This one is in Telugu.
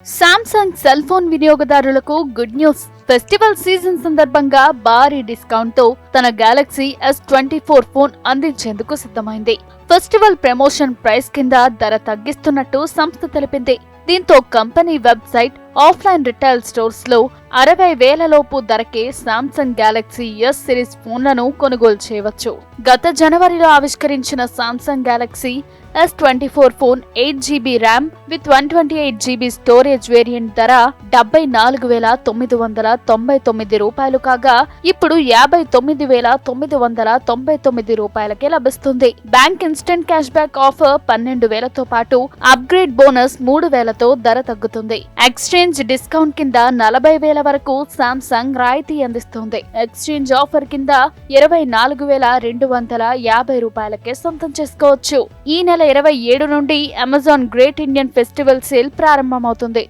సామ్సంగ్ సెల్ ఫోన్ వినియోగదారులకు గుడ్ న్యూస్. ఫెస్టివల్ సీజన్ సందర్భంగా భారీ డిస్కౌంట్ తో తన గెలాక్సీ S24 ఫోన్ అందించేందుకు సిద్ధమైంది. ఫెస్టివల్ ప్రమోషన్ ప్రైస్ కింద ధర తగ్గిస్తున్నట్టు సంస్థ తెలిపింది. దీంతో company website, offline retail stores లో 60,000 లోపు ధరకే సామ్సంగ్ గెలాక్సీ S సిరీస్ ఫోన్లను కొనుగోలు చేయవచ్చు. గత జనవరిలో ఆవిష్కరించిన Samsung Galaxy S24 phone 8GB RAM with 128GB storage variant ధర 74,999 రూపాయలు కాగా ఇప్పుడు 59,999 రూపాయలకే లభిస్తుంది. Bank instant cash back offer 12,000తో పాటు అప్గ్రేడ్ బోనస్ 3,000తో ధర తగ్గుతుంది. ఎక్స్చేంజ్ డిస్కౌంట్ కింద 40,000 వరకు సామ్సంగ్ రాయితీ అందిస్తుంది. ఎక్స్చేంజ్ ఆఫర్ కింద 24,250 రూపాయలకే సొంతం చేసుకోవచ్చు. ఈ నెల 27 నుండి Amazon great Indian festival sale ప్రారంభమవుతుంది.